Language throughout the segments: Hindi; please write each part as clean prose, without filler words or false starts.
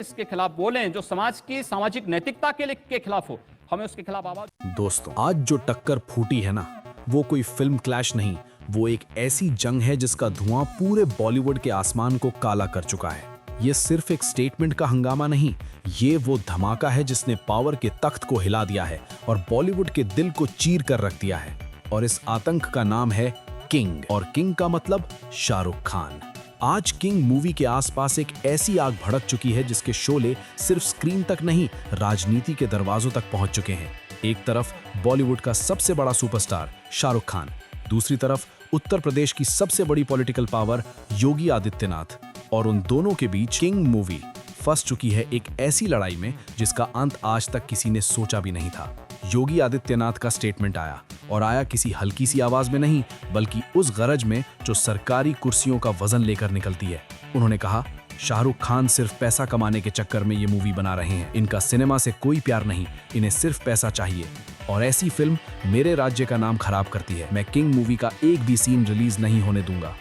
इसके खिलाफ बोलें जो समाज की सामाजिक नैतिकता के खिलाफ हो, हमें उसके खिलाफ आवाज। दोस्तों, आज जो टक्कर फूटी है ना, वो कोई फिल्म क्लैश नहीं, वो एक ऐसी जंग है जिसका धुआं पूरे बॉलीवुड के आसमान को काला कर चुका है। ये सिर्फ एक स्टेटमेंट का हंगामा नहीं, ये वो धमाका है जिसने पावर के तख्त को हिला दिया है और बॉलीवुड के दिल को चीर कर रख दिया है। और इस आतंक का नाम है किंग, और किंग का मतलब शाहरुख खान। आज किंग मूवी के आसपास एक ऐसी आग भड़क चुकी है जिसके शोले सिर्फ स्क्रीन तक नहीं, राजनीति के दरवाजों तक पहुंच चुके हैं। एक तरफ बॉलीवुड का सबसे बड़ा सुपरस्टार शाहरुख खान, दूसरी तरफ उत्तर प्रदेश की सबसे बड़ी पॉलिटिकल पावर योगी आदित्यनाथ, और उन दोनों के बीच किंग मूवी फंस चुकी है एक ऐसी लड़ाई में जिसका अंत आज तक किसी ने सोचा भी नहीं था। योगी आदित्यनाथ का स्टेटमेंट आया, और आया किसी हल्की सी आवाज में नहीं, बल्कि उस गरज में जो सरकारी कुर्सियों का वजन लेकर निकलती है। उन्होंने कहा, शाहरुख खान सिर्फ पैसा कमाने के चक्कर में ये मूवी बना रहे हैं, इनका सिनेमा से कोई प्यार नहीं, इन्हें सिर्फ पैसा चाहिए, और ऐसी फिल्म मेरे राज्य का नाम खराब करती है। मैं किंग मूवी का एक भी सीन रिलीज नहीं होने दूंगा।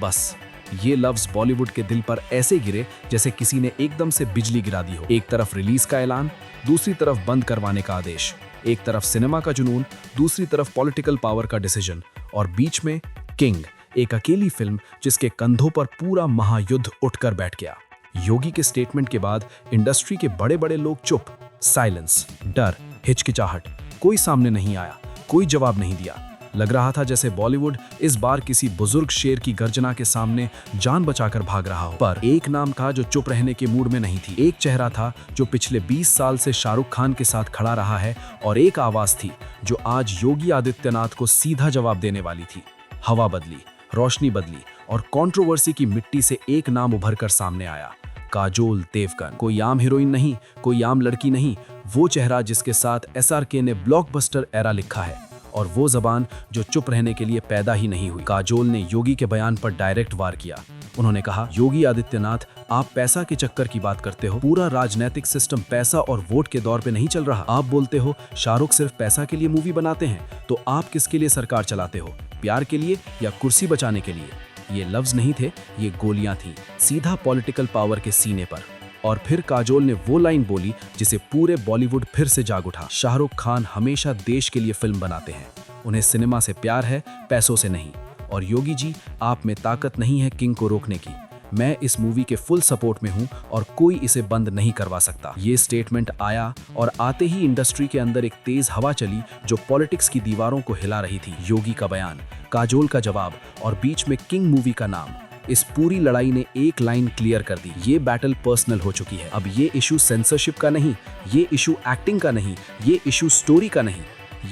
बस ये लफ्ज बॉलीवुड के दिल पर ऐसे गिरे जैसे किसी ने एकदम से बिजली गिरा दी हो। एक तरफ रिलीज का ऐलान, दूसरी तरफ बंद करवाने का आदेश, एक तरफ सिनेमा का जुनून, दूसरी तरफ पॉलिटिकल पावर का डिसीजन, और बीच में किंग, एक अकेली फिल्म जिसके कंधों पर पूरा महायुद्ध उठकर बैठ गया। योगी के स्टेटमेंट के बाद इंडस्ट्री के बड़े बड़े लोग चुप, साइलेंस, डर, हिचकिचाहट, कोई सामने नहीं आया, कोई जवाब नहीं दिया। लग रहा था जैसे बॉलीवुड इस बार किसी बुजुर्ग शेर की गर्जना के सामने जान बचाकर भाग रहा हो। पर एक नाम था जो चुप रहने के मूड में नहीं थी, एक चेहरा था जो पिछले 20 साल से शाहरुख खान के साथ खड़ा रहा है, और एक आवाज थी जो आज योगी आदित्यनाथ को सीधा जवाब देने वाली थी। हवा बदली, रोशनी बदली, और कंट्रोवर्सी की मिट्टी से एक नाम उभर कर सामने आया, काजोल देवगन। कोई आम हीरोइन नहीं, कोई आम लड़की नहीं, वो चेहरा जिसके साथ SRK ने ब्लॉकबस्टर एरा लिखा है, और वो जबान जो चुप रहने के लिए पैदा ही नहीं हुई। काजोल ने योगी के बयान पर डायरेक्ट वार किया। उन्होंने कहा, योगी आदित्यनाथ, आप पैसा के चक्कर की बात करते हो, पूरा राजनीतिक सिस्टम पैसा और वोट के दौर पे नहीं चल रहा। आप बोलते हो शाहरुख सिर्फ पैसा के लिए मूवी बनाते हैं, तो आप किसके लिए सरकार चलाते हो, प्यार के लिए या कुर्सी बचाने के लिए? ये लफ्ज नहीं थे, ये गोलियां थी, सीधा पॉलिटिकल पावर के सीने पर। और फिर काजोल ने वो लाइन बोली जिसे पूरे बॉलीवुड फिर से जाग उठा, शाहरुख खान हमेशा देश के लिए फिल्म बनाते हैं, उन्हें सिनेमा से प्यार है, पैसों से नहीं। और योगी जी, आप में ताकत नहीं है किंग को रोकने की। मैं इस मूवी के फुल सपोर्ट में हूं और कोई इसे बंद नहीं करवा सकता। ये स्टेटमेंट आया और आते ही इंडस्ट्री के अंदर एक तेज हवा चली जो पॉलिटिक्स की दीवारों को हिला रही थी। योगी का बयान, काजोल का जवाब, और बीच में किंग मूवी का नाम, इस पूरी लड़ाई ने एक लाइन क्लियर कर दी, ये बैटल पर्सनल हो चुकी है। अब ये इशू सेंसरशिप का नहीं, ये इशू एक्टिंग का नहीं, ये इशू स्टोरी का नहीं,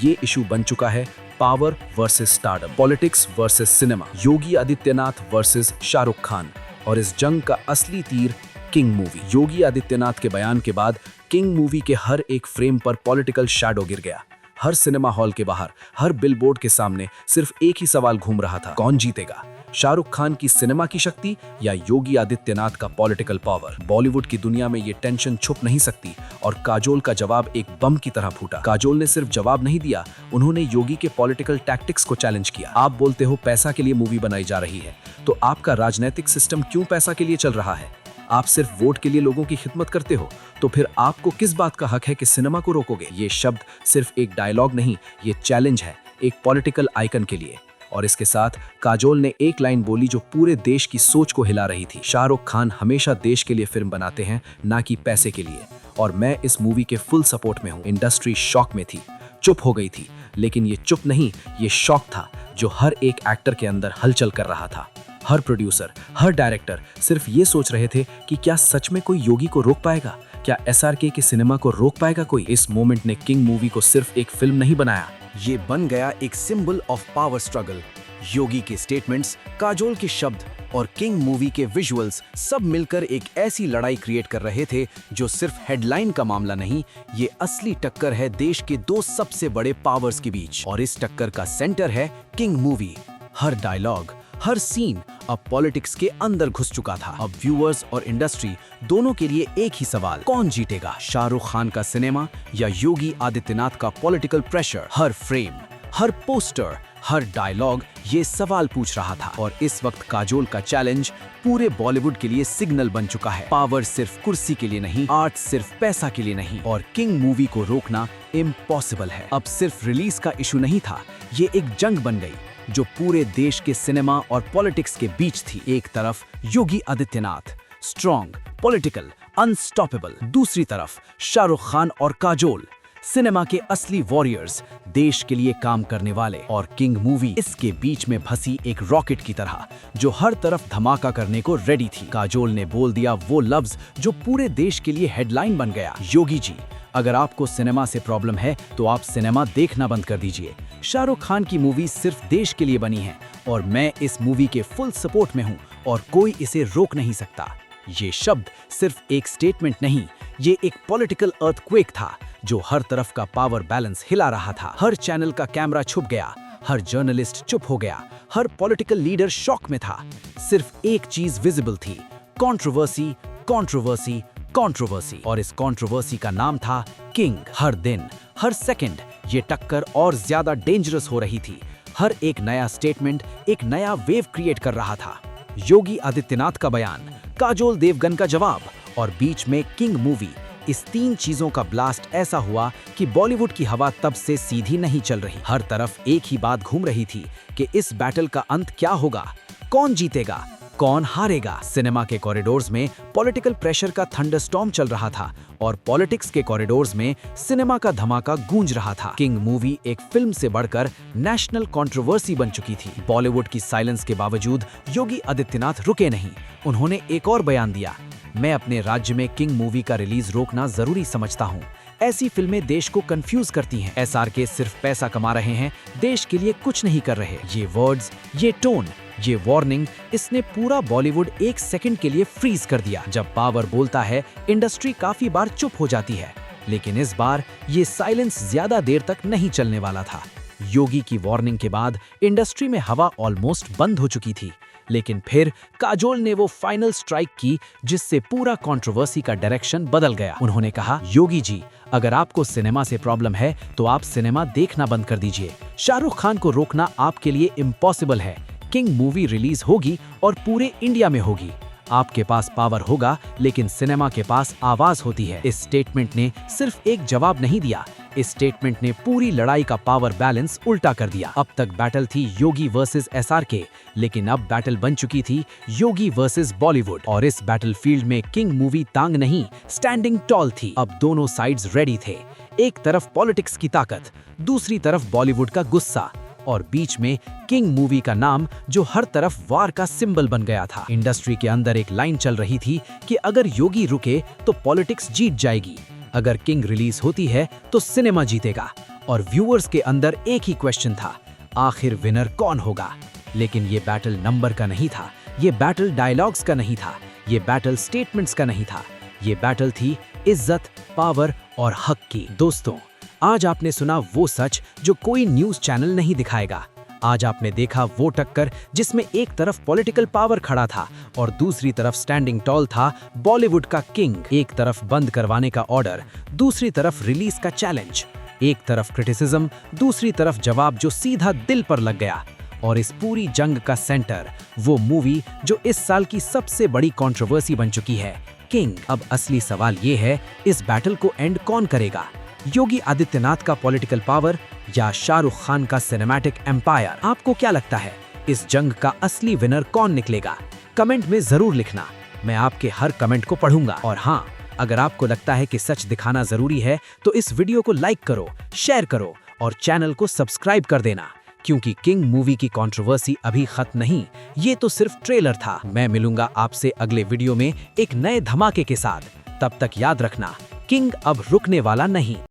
ये इशू बन चुका है power versus stardom, politics versus cinema, Yogi Adityanath versus Shahrukh Khan. और इस जंग का असली तीर किंग मूवी। योगी आदित्यनाथ के बयान के बाद किंग मूवी के हर एक फ्रेम पर पॉलिटिकल शैडो गिर गया। हर सिनेमा हॉल के बाहर, हर बिलबोर्ड के सामने सिर्फ एक ही सवाल घूम रहा था, कौन जीतेगा, शाहरुख खान की सिनेमा की शक्ति या योगी आदित्यनाथ का पॉलिटिकल पावर? बॉलीवुड की दुनिया में ये टेंशन छुप नहीं सकती, और काजोल का जवाब एक बम की तरह फूटा। काजोल ने सिर्फ जवाब नहीं दिया, उन्होंने योगी के पॉलिटिकल टैक्टिक्स को चैलेंज किया। आप बोलते हो पैसा के लिए मूवी बनाई जा रही है, तो आपका राजनीतिक सिस्टम क्यों पैसा के लिए चल रहा है? आप सिर्फ वोट के लिए लोगों की खिदमत करते हो, तो फिर आपको किस बात का हक है कि सिनेमा को रोकोगे? ये शब्द सिर्फ एक डायलॉग नहीं, ये चैलेंज है एक पॉलिटिकल आइकन के लिए। और इसके साथ काजोल ने एक लाइन बोली जो पूरे देश की सोच को हिला रही थी, शाहरुख खान हमेशा देश के लिए फिल्म बनाते हैं, ना कि पैसे के लिए। और मैं इस मूवी के फुल सपोर्ट में हूँ। इंडस्ट्री शॉक में थी, चुप हो गई थी, लेकिन ये चुप नहीं, ये शॉक था जो हर एक एक्टर के अंदर हलचल कर रहा था। हर प्रोड्यूसर, हर डायरेक्टर सिर्फ ये सोच रहे थे कि क्या सच में कोई योगी को रोक पाएगा, क्या SRK के सिनेमा को रोक पाएगा कोई? इस मोमेंट ने किंग मूवी को सिर्फ एक फिल्म नहीं बनाया, ये बन गया एक सिंबल ऑफ पावर स्ट्रगल। योगी के स्टेटमेंट्स, काजोल के शब्द और किंग मूवी के विजुअल्स सब मिलकर एक ऐसी लड़ाई क्रिएट कर रहे थे जो सिर्फ हेडलाइन का मामला नहीं, ये असली टक्कर है देश के दो सबसे बड़े पावर्स के बीच। और इस टक्कर का सेंटर है किंग मूवी। हर डायलॉग, हर सीन अब पॉलिटिक्स के अंदर घुस चुका था। अब व्यूअर्स और इंडस्ट्री दोनों के लिए एक ही सवाल, कौन जीतेगा, शाहरुख खान का सिनेमा या योगी आदित्यनाथ का पॉलिटिकल प्रेशर? हर फ्रेम, हर पोस्टर, हर डायलॉग ये सवाल पूछ रहा था और इस वक्त काजोल का चैलेंज पूरे बॉलीवुड के लिए सिग्नल बन चुका है। पावर सिर्फ कुर्सी के लिए नहीं, आर्ट सिर्फ पैसा के लिए नहीं, और किंग मूवी को रोकना इम्पॉसिबल है। अब सिर्फ रिलीज का इशू नहीं था, ये एक जंग बन गई जो पूरे देश के सिनेमा और पॉलिटिक्स के बीच थी। एक तरफ Yogi Adityanath, strong, political, unstoppable. दूसरी तरफ शाहरुख खान और काजोल, सिनेमा के असली वॉरियर्स, देश के लिए काम करने वाले। और किंग मूवी इसके बीच में फंसी एक रॉकेट की तरह जो हर तरफ धमाका करने को रेडी थी। काजोल ने बोल दिया वो लफ्ज जो पूरे देश के लिए हेडलाइन बन गया, योगी जी, अगर आपको सिनेमा से प्रॉब्लम है तो आप सिनेमा देखना बंद कर दीजिए। शाहरुख खान की मूवी सिर्फ देश के लिए बनी है और मैं इस मूवी के फुल सपोर्ट में हूँ और कोई इसे रोक नहीं सकता। ये शब्द सिर्फ एक स्टेटमेंट नहीं, ये एक पॉलिटिकल अर्थक्वेक था जो हर तरफ का पावर बैलेंस हिला रहा था। हर चैनल का कैमरा छुप गया, हर जर्नलिस्ट चुप हो गया, हर पॉलिटिकल लीडर शॉक में था। सिर्फ एक चीज विजिबल थी, कंट्रोवर्सी, कंट्रोवर्सी, कंट्रोवर्सी। और इस कंट्रोवर्सी का नाम था किंग। हर दिन, हर सेकंड ये टक्कर और ज्यादा डेंजरस हो रही थी। हर एक नया स्टेटमेंट एक नया वेव क्रिएट कर रहा था। योगी आदित्यनाथ का बयान, काजोल देवगन का जवाब और बीच में किंग मूवी। इस तीन चीजों का ब्लास्ट ऐसा हुआ कि बॉलीवुड की हवा तब से सीधी नहीं चल रही। हर तरफ एक ही बात घूम रही थी कि इस बैटल का अंत क्या होगा, कौन जीतेगा, कौन हारेगा। सिनेमा के कॉरिडोर्स में पॉलिटिकल प्रेशर का थंडरस्टॉर्म चल रहा था और पॉलिटिक्स के कॉरिडोर्स में सिनेमा का धमाका गूंज रहा था। किंग मूवी एक फिल्म से बढ़कर नेशनल कंट्रोवर्सी बन चुकी थी। बॉलीवुड की साइलेंस के बावजूद योगी आदित्यनाथ रुके नहीं। उन्होंने एक और बयान दिया, मैं अपने राज्य में किंग मूवी का रिलीज रोकना जरूरी समझता हूँ। ऐसी फिल्में देश को कंफ्यूज करती हैं। एसआरके सिर्फ पैसा कमा रहे हैं, देश के लिए कुछ नहीं कर रहे। ये वर्ड्स, ये टोन, ये वार्निंग, इसने पूरा बॉलीवुड एक सेकंड के लिए फ्रीज कर दिया। जब पावर बोलता है, इंडस्ट्री काफी बार चुप हो जाती है, लेकिन इस बार ये साइलेंस ज्यादा देर तक नहीं चलने वाला था। योगी की वार्निंग के बाद इंडस्ट्री में हवा ऑलमोस्ट बंद हो चुकी थी, लेकिन फिर काजोल ने वो फाइनल स्ट्राइक की जिससे पूरा कंट्रोवर्सी का डायरेक्शन बदल गया। उन्होंने कहा, योगी जी, अगर आपको सिनेमा से प्रॉब्लम है तो आप सिनेमा देखना बंद कर दीजिए। शाहरुख खान को रोकना आपके लिए इम्पॉसिबल है। किंग मूवी रिलीज होगी और पूरे इंडिया में होगी। आपके पास पावर होगा लेकिन सिनेमा के पास आवाज होती है। इस स्टेटमेंट ने सिर्फ एक जवाब नहीं दिया, इस स्टेटमेंट ने पूरी लड़ाई का पावर बैलेंस उल्टा कर दिया। अब तक बैटल थी योगी वर्सेस एसआरके, लेकिन अब बैटल बन चुकी थी योगी वर्सेस बॉलीवुड। और इस बैटलफील्ड में किंग मूवी तांग नहीं, स्टैंडिंग टॉल थी। अब दोनों साइड्स रेडी थे। एक तरफ पॉलिटिक्स की ताकत, दूसरी तरफ बॉलीवुड का गुस्सा और बीच में किंग मूवी का नाम जो हर तरफ वार का सिंबल बन गया था। इंडस्ट्री के अंदर एक लाइन चल रही थी कि अगर योगी रुके तो पॉलिटिक्स जीत जाएगी, अगर किंग रिलीज होती है तो सिनेमा जीतेगा। और व्यूअर्स के अंदर एक ही क्वेश्चन था, आखिर विनर कौन होगा। लेकिन ये बैटल नंबर का नहीं था, ये बैटल डायलॉग्स का नहीं था, ये बैटल स्टेटमेंट्स का नहीं था, ये बैटल थी इज्जत, पावर और हक की। दोस्तों, आज आपने सुना वो सच जो कोई न्यूज़ चैनल नहीं दिखाएगा। आज आपने देखा वो टक्कर जिसमें एक तरफ पॉलिटिकल पावर खड़ा था और दूसरी तरफ स्टैंडिंग टॉल था बॉलीवुड का किंग। एक तरफ बंद करवाने का ऑर्डर, दूसरी तरफ रिलीज का चैलेंज। एक तरफ क्रिटिसिज्म, दूसरी तरफ जवाब जो सीधा दिल पर लग गया। और इस पूरी जंग का सेंटर वो मूवी जो इस साल की सबसे बड़ी कंट्रोवर्सी बन चुकी है, किंग। अब असली सवाल ये है, इस बैटल को एंड कौन करेगा? योगी आदित्यनाथ का पॉलिटिकल पावर या शाहरुख खान का सिनेमैटिक एम्पायर? आपको क्या लगता है, इस जंग का असली विनर कौन निकलेगा? कमेंट में जरूर लिखना, मैं आपके हर कमेंट को पढ़ूंगा। और हाँ, अगर आपको लगता है कि सच दिखाना जरूरी है तो इस वीडियो को लाइक करो, शेयर करो और चैनल को सब्सक्राइब कर देना, क्योंकि किंग मूवी की कंट्रोवर्सी अभी खत्म नहीं, ये तो सिर्फ ट्रेलर था। मैं मिलूंगा आपसे अगले वीडियो में एक नए धमाके के साथ। तब तक याद रखना, किंग अब रुकने वाला नहीं।